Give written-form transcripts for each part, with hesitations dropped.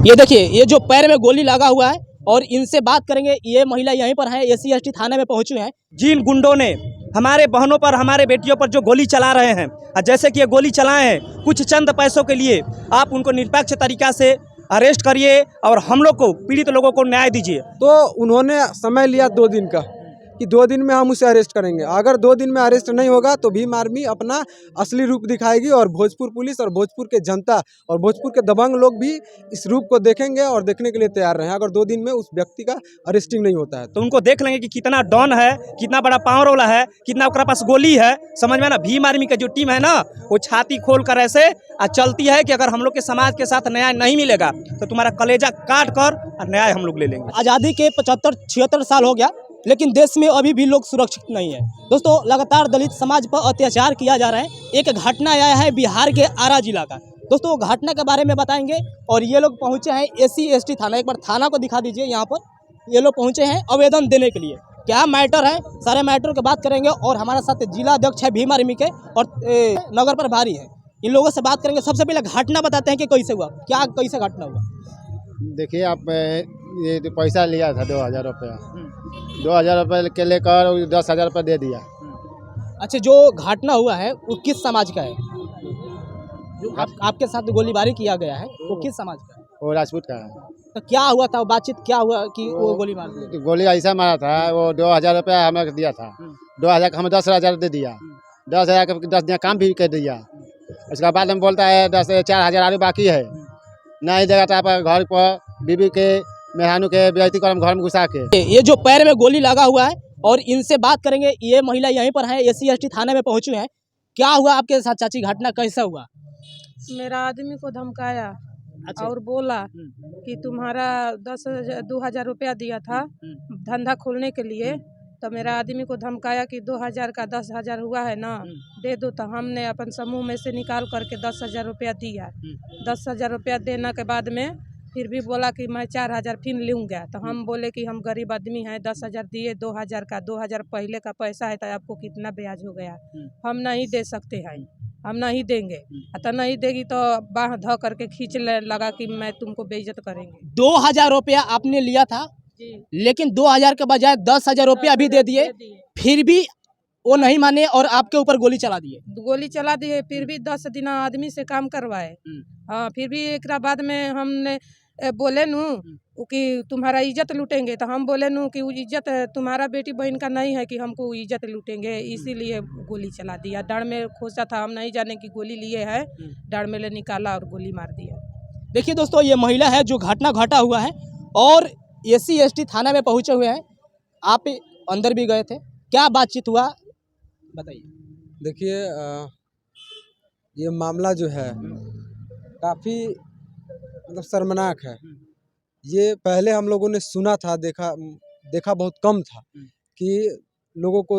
ये देखिए, ये जो पैर में गोली लगा हुआ है और इनसे बात करेंगे। ये महिला यहीं पर है, एससी एसटी थाने में पहुंचे हैं। जिन गुंडों ने हमारे बहनों पर, हमारे बेटियों पर जो गोली चला रहे हैं, और जैसे कि ये गोली चलाए हैं कुछ चंद पैसों के लिए, आप उनको निरपेक्ष तरीका से अरेस्ट करिए और हम लोग को, पीड़ित लोगों को न्याय दीजिए। तो उन्होंने समय लिया 2 दिन का कि 2 दिन में हम उसे अरेस्ट करेंगे। अगर 2 दिन में अरेस्ट नहीं होगा तो भीम आर्मी अपना असली रूप दिखाएगी और भोजपुर पुलिस और भोजपुर के जनता और भोजपुर के दबंग लोग भी इस रूप को देखेंगे और देखने के लिए तैयार रहें। अगर 2 दिन में उस व्यक्ति का अरेस्टिंग नहीं होता है तो उनको देख लेंगे कि कितना डॉन है, कितना बड़ा पावर वाला है, कितना उसके पास गोली है। समझ में ना, भीम आर्मी का जो टीम है ना, वो छाती खोल कर ऐसे चलती है कि अगर हम लोग के समाज के साथ न्याय नहीं मिलेगा तो तुम्हारा कलेजा काट कर और न्याय हम लोग ले लेंगे। आज़ादी के 75-76 साल हो गया, लेकिन देश में अभी भी लोग सुरक्षित नहीं है। दोस्तों, लगातार दलित समाज पर अत्याचार किया जा रहा है। एक घटना आया है बिहार के आरा जिला का। दोस्तों, घटना के बारे में बताएंगे। और ये लोग पहुंचे हैं एससी एसटी थाना। एक बार थाना को दिखा दीजिए। यहाँ पर ये लोग पहुंचे हैं आवेदन देने के लिए। क्या मैटर है, सारे मैटर की बात करेंगे। और हमारे साथ जिला अध्यक्ष है भीम आर्मी के और नगर प्रभारी है, इन लोगों से बात करेंगे। सबसे पहले घटना बताते हैं कि कैसे हुआ, क्या कैसे घटना हुआ। देखिए, आप ये जो पैसा लिया था 2000 रुपया, 2000 रुपये के लेकर 10,000 रुपये दे दिया। अच्छा, जो घटना हुआ है वो किस समाज का है? जो आपके साथ गोलीबारी किया गया है वो किस समाज का है? वो राजपूत का है। तो क्या हुआ था, बातचीत क्या हुआ कि वो गोली मार दी? गोली ऐसा मारा था, वो 2000 रुपया हमें दिया था। 2000 का हमें 10,000 दे दिया। 10,000 का 10 दिन काम भी कर दिया। उसके बाद में बोलता है 4,000 आगे बाकी है, नहीं देगा तो आप घर पर बीबी के मेहरानू के बेइज्जती कर घर में घुसा के। ये जो पैर में गोली लगा हुआ है और इनसे बात करेंगे। ये महिला यहीं पर है, एससी एसटी थाने में पहुंची हैं। क्या हुआ आपके साथ चाची, घटना कैसा हुआ? मेरा आदमी को धमकाया। अच्छा। और बोला कि तुम्हारा 2,000 रुपया दिया था धंधा खोलने के लिए, तो मेरा आदमी को धमकाया कि 2,000 का 10,000 हुआ है ना, दे दो। तो हमने अपन समूह में से निकाल करके 10,000 रुपया दिया। 10,000 रुपया देने के बाद में फिर भी बोला कि मैं 4,000 फिर लूँगा। तो हम बोले कि हम गरीब आदमी हैं, 10,000 दिए, 2,000 का 2,000 पहले का पैसा है, तो आपको कितना ब्याज हो गया, हम नहीं दे सकते हैं, हम नहीं देंगे। तो नहीं देगी तो बाह ध करके खींच लगा कि मैं तुमको बेइज्जत करेंगे। 2,000 रुपया आपने लिया था जी। लेकिन 2,000 के बजाय 10,000 रुपया भी दे दिए, फिर भी वो नहीं माने और आपके ऊपर गोली चला दिए। गोली चला दिए, फिर भी 10 दिन आदमी से काम करवाए। हाँ, फिर भी एक बाद में हमने बोले नू कि तुम्हारा इज्जत लूटेंगे। तो हम बोले नू कि इज्जत तुम्हारा बेटी बहन का नहीं है कि हमको इज्जत लूटेंगे, इसीलिए गोली चला दिया। डर में खोसा था, हम नहीं जाने कि गोली लिए है, डर में ले निकाला और गोली मार दिया। देखिए दोस्तों, ये महिला है जो घटना घटा हुआ है और एससी एसटी थाना में पहुंचे हुए हैं। आप अंदर भी गए थे, क्या बातचीत हुआ बताइए। देखिए, ये मामला जो है काफ़ी मतलब शर्मनाक है। ये पहले हम लोगों ने सुना था, देखा बहुत कम था कि लोगों को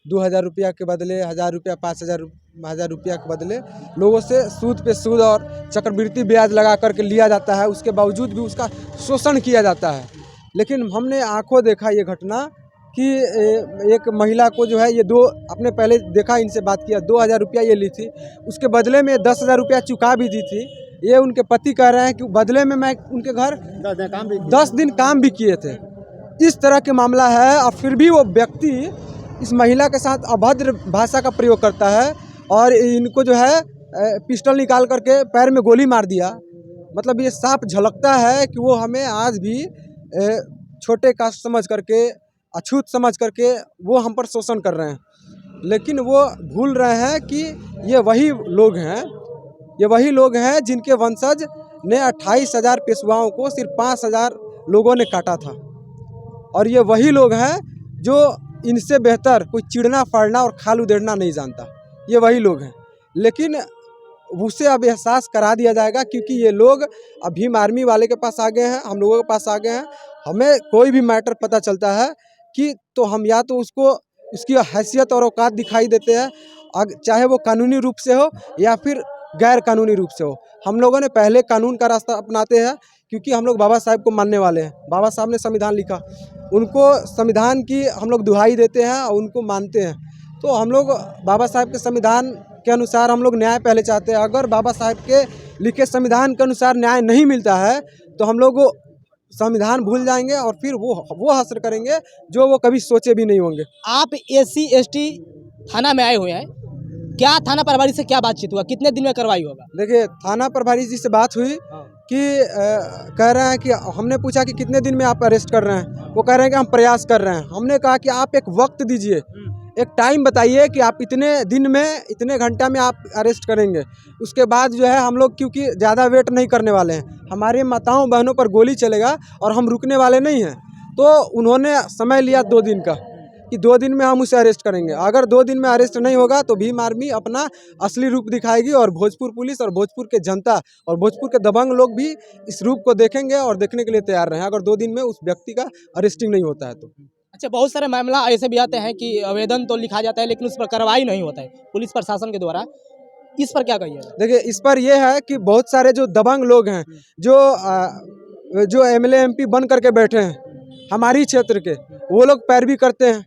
2,000 रुपया के बदले 1,000 रुपया, 5,000 रुपया के बदले लोगों से सूद पे सूद और चक्रवृद्धि ब्याज लगा करके लिया जाता है। उसके बावजूद भी उसका शोषण किया जाता है। लेकिन हमने आंखों देखा ये घटना कि एक महिला को जो है ये अपने पहले देखा, इनसे बात किया, 2,000 रुपया ये ली थी, उसके बदले में 10,000 रुपया चुका भी दी थी। ये उनके पति कह रहे हैं कि बदले में मैं उनके घर 10 दिन काम भी किए थे। इस तरह के मामला है और फिर भी वो व्यक्ति इस महिला के साथ अभद्र भाषा का प्रयोग करता है और इनको जो है पिस्टल निकाल करके पैर में गोली मार दिया। मतलब ये साफ झलकता है कि वो हमें आज भी छोटे कास्ट समझ करके, अछूत समझ करके वो हम पर शोषण कर रहे हैं। लेकिन वो भूल रहे हैं कि ये वही लोग हैं जिनके वंशज ने 28,000 पेशवाओं को सिर्फ 5,000 लोगों ने काटा था। और ये वही लोग हैं जो इनसे बेहतर कोई चिड़ना फाड़ना और खाल उधेड़ना नहीं जानता। ये वही लोग हैं, लेकिन उसे अब एहसास करा दिया जाएगा क्योंकि ये लोग अब भीम आर्मी वाले के पास आ गए हैं, हम लोगों के पास आ गए हैं। हमें कोई भी मैटर पता चलता है कि तो हम या तो उसको उसकी हैसियत और औकात दिखाई देते हैं, चाहे वो कानूनी रूप से हो या फिर गैर कानूनी रूप से हो। हम लोगों ने पहले कानून का रास्ता अपनाते हैं क्योंकि हम लोग बाबा साहब को मानने वाले हैं। बाबा साहब ने संविधान लिखा, उनको संविधान की हम लोग दुहाई देते हैं और उनको मानते हैं। तो हम लोग बाबा साहब के संविधान के अनुसार हम लोग न्याय पहले चाहते हैं। अगर बाबा साहब के लिखे संविधान के अनुसार न्याय नहीं मिलता है तो हम लोग संविधान भूल जाएंगे और फिर वो हासिल करेंगे जो वो कभी सोचे भी नहीं होंगे। आप SC ST थाना में आए हुए हैं, क्या थाना प्रभारी से क्या बातचीत हुआ, कितने दिन में कार्रवाई होगा? देखिए, थाना प्रभारी जी से बात हुई कि कह रहे हैं कि हमने पूछा कि कितने दिन में आप अरेस्ट कर रहे हैं, वो कह रहे हैं कि हम प्रयास कर रहे हैं। हमने कहा कि आप एक वक्त दीजिए, एक टाइम बताइए कि आप इतने दिन में इतने घंटा में आप अरेस्ट करेंगे। उसके बाद जो है हम लोग, क्योंकि ज़्यादा वेट नहीं करने वाले हैं, हमारे माताओं बहनों पर गोली चलेगा और हम रुकने वाले नहीं हैं। तो उन्होंने समय लिया 2 दिन का कि 2 दिन में हम उसे अरेस्ट करेंगे। अगर 2 दिन में अरेस्ट नहीं होगा तो भीम आर्मी अपना असली रूप दिखाएगी और भोजपुर पुलिस और भोजपुर के जनता और भोजपुर के दबंग लोग भी इस रूप को देखेंगे और देखने के लिए तैयार रहें, अगर 2 दिन में उस व्यक्ति का अरेस्टिंग नहीं होता है तो। अच्छा, बहुत सारे मामला ऐसे भी आते हैं कि आवेदन तो लिखा जाता है लेकिन उस पर कार्रवाई नहीं होता है पुलिस प्रशासन के द्वारा, इस पर क्या कहिएगा? देखिए, इस पर यह है कि बहुत सारे जो दबंग लोग हैं, जो MLA MP बन करके बैठे हैं हमारी क्षेत्र के, वो लोग पैरवी करते हैं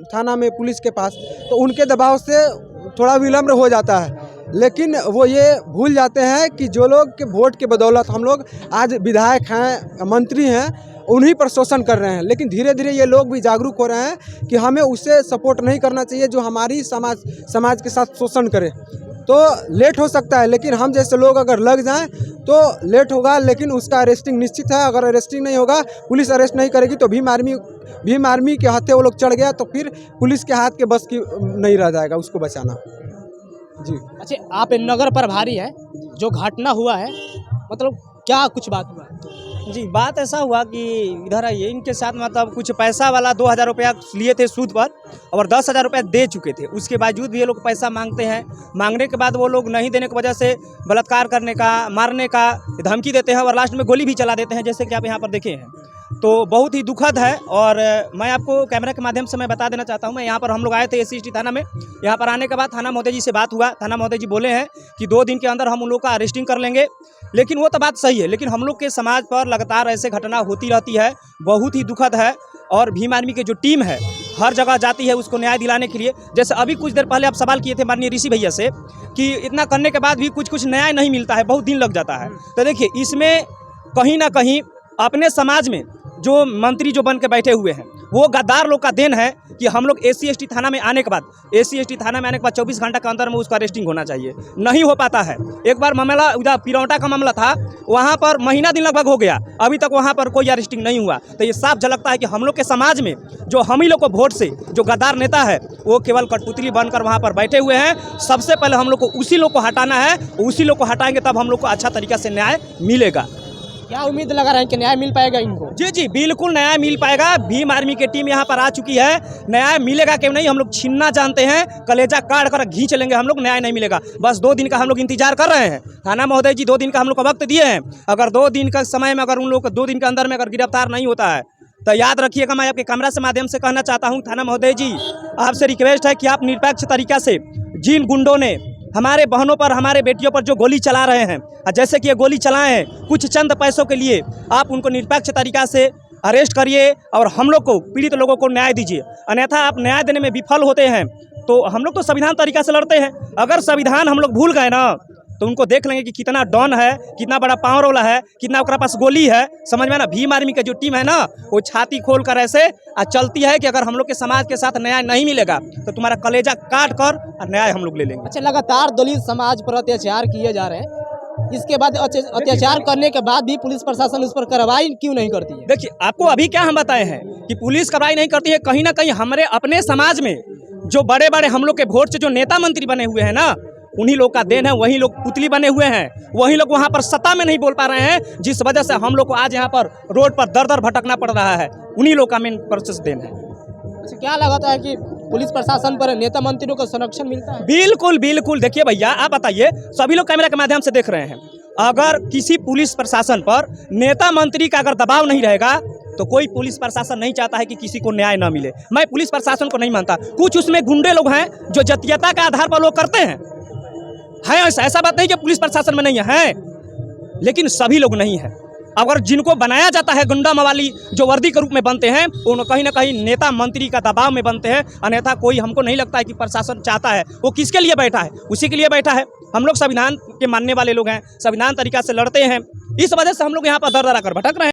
थाना में पुलिस के पास, तो उनके दबाव से थोड़ा विलम्ब हो जाता है। लेकिन वो ये भूल जाते हैं कि जो लोग के वोट के बदौलत हम लोग आज विधायक हैं, मंत्री हैं, उन्हीं पर शोषण कर रहे हैं। लेकिन धीरे धीरे ये लोग भी जागरूक हो रहे हैं कि हमें उसे सपोर्ट नहीं करना चाहिए जो हमारी समाज के साथ शोषण करे। तो लेट हो सकता है, लेकिन हम जैसे लोग अगर लग जाएं तो लेट होगा, लेकिन उसका अरेस्टिंग निश्चित है। अगर अरेस्टिंग नहीं होगा, पुलिस अरेस्ट नहीं करेगी, तो भीम आर्मी के हाथे वो लोग चढ़ गया तो फिर पुलिस के हाथ के बस की नहीं रह जाएगा उसको बचाना। जी। अच्छा, आप नगर प्रभारी हैं, जो घटना हुआ है मतलब क्या कुछ बात हुआ? जी, बात ऐसा हुआ कि इधर आइए, इनके साथ मतलब कुछ पैसा वाला 2000 रुपया लिए थे सूद पर और 10,000 रुपया दे चुके थे। उसके बावजूद भी ये लोग पैसा मांगते हैं। मांगने के बाद वो लोग नहीं देने की वजह से बलात्कार करने का, मारने का धमकी देते हैं और लास्ट में गोली भी चला देते हैं, जैसे कि आप यहाँ पर देखे हैं। तो बहुत ही दुखद है। और मैं आपको कैमरा के माध्यम से मैं बता देना चाहता हूँ, मैं यहाँ पर हम लोग आए थे SC ST थाना में। यहाँ पर आने के बाद थाना महोदय जी से बात हुआ। थाना महोदय जी बोले हैं कि 2 दिन के अंदर हम उन लोग का अरेस्टिंग कर लेंगे। लेकिन वो तो बात सही है, लेकिन हम लोग के समाज पर लगातार ऐसे घटना होती रहती है, बहुत ही दुखद है। और भीम आर्मी की जो टीम है हर जगह जाती है उसको न्याय दिलाने के लिए। जैसे अभी कुछ देर पहले आप सवाल किए थे माननीय ऋषि भैया से कि इतना करने के बाद भी कुछ न्याय नहीं मिलता है, बहुत दिन लग जाता है। तो देखिए, इसमें कहीं ना कहीं अपने समाज में जो मंत्री जो बन के बैठे हुए हैं वो गद्दार लोग का देन है कि हम लोग SC ST थाना में आने के बाद 24 घंटा के अंदर में उसका अरेस्टिंग होना चाहिए, नहीं हो पाता है। एक बार मामला उधर पिरौटा का मामला था, वहाँ पर महीना दिन लगभग हो गया, अभी तक वहाँ पर कोई अरेस्टिंग नहीं हुआ। तो ये साफ झलकता है कि हम लोग के समाज में जो हम ही लोग को वोट से जो गद्दार नेता है वो केवल कठपुतली बनकर वहाँ पर बैठे हुए हैं। सबसे पहले हम लोग को उसी लोग को हटाना है, उसी लोग को हटाएंगे तब हम लोग को अच्छा तरीक़ा से न्याय मिलेगा। क्या उम्मीद लगा रहे हैं कि न्याय मिल पाएगा इनको? जी, बिल्कुल न्याय मिल पाएगा। भीम आर्मी की टीम यहाँ पर आ चुकी है, न्याय मिलेगा क्यों नहीं। हम लोग छीनना जानते हैं, कलेजा काट कर घींच लेंगे हम लोग, न्याय नहीं मिलेगा। बस 2 दिन का हम लोग इंतजार कर रहे हैं। थाना महोदय जी 2 दिन का हम लोग को वक्त दिए हैं। अगर 2 दिन का समय में अगर उन लोग को 2 दिन के अंदर में अगर गिरफ्तार नहीं होता है तो याद रखिएगा, मैं आपके कैमरा से माध्यम से कहना चाहता हूँ, थाना महोदय जी आपसे रिक्वेस्ट है कि आप निरपेक्ष तरीक़ा से जिन गुंडों ने हमारे बहनों पर, हमारे बेटियों पर जो गोली चला रहे हैं, जैसे कि ये गोली चलाए हैं कुछ चंद पैसों के लिए, आप उनको निरपेक्ष तरीक़ा से अरेस्ट करिए और हम लोग को, पीड़ित लोगों को न्याय दीजिए। अन्यथा आप न्याय देने में विफल होते हैं तो हम लोग तो संविधान तरीक़ा से लड़ते हैं। अगर संविधान हम लोग भूल गए ना तो उनको देख लेंगे कि कितना डॉन है, कितना बड़ा पावर वाला है, कितना उसके पास गोली है, समझ में ना। भीम आर्मी की जो टीम है ना वो छाती खोल कर ऐसे चलती है कि अगर हम लोग के समाज के साथ न्याय नहीं मिलेगा तो तुम्हारा कलेजा काट कर न्याय हम लोग ले लेंगे। अच्छा, लगातार दलित समाज पर अत्याचार किए जा रहे हैं, इसके बाद अत्याचार करने के बाद भी पुलिस प्रशासन उस पर कार्रवाई क्यों नहीं करती है? देखिए, आपको अभी क्या हम बताए हैं कि पुलिस कार्रवाई नहीं करती है। कहीं ना कहीं हमारे अपने समाज में जो बड़े बड़े हम लोग के वोट से जो नेता मंत्री बने हुए हैं ना, उन्हीं लोग का देन है। वही लोग पुतली बने हुए हैं, वही लोग वहाँ पर सत्ता में नहीं बोल पा रहे हैं, जिस वजह से हम लोग को आज यहाँ पर रोड पर दर दर भटकना पड़ रहा है। उन्हीं लोग का मेन प्रोसेस देन है। अच्छा, क्या लगता है कि पुलिस प्रशासन पर नेता मंत्रियों को संरक्षण मिलता है? बिल्कुल बिल्कुल। देखिए भैया, आप बताइए, सभी लोग कैमरा के माध्यम से देख रहे हैं, अगर किसी पुलिस प्रशासन पर नेता मंत्री का अगर दबाव नहीं रहेगा तो कोई पुलिस प्रशासन नहीं चाहता है कि किसी को न्याय न मिले। मैं पुलिस प्रशासन को नहीं मानता, कुछ उसमें गुंडे लोग हैं जो जातीयता के आधार पर लोग करते हैं। ऐसा बात नहीं कि पुलिस प्रशासन में नहीं है, लेकिन सभी लोग नहीं है। अगर जिनको बनाया जाता है गुंडा मवाली जो वर्दी के रूप में बनते हैं, वो कहीं ना कहीं नेता मंत्री का दबाव में बनते हैं। अन्यथा कोई हमको नहीं लगता है कि प्रशासन चाहता है। वो किसके लिए बैठा है? उसी के लिए बैठा है। हम लोग संविधान के मानने वाले लोग हैं, संविधान तरीका से लड़ते हैं। इस वजह से हम लोग यहाँ पर दर दरा कर भटक रहे हैं।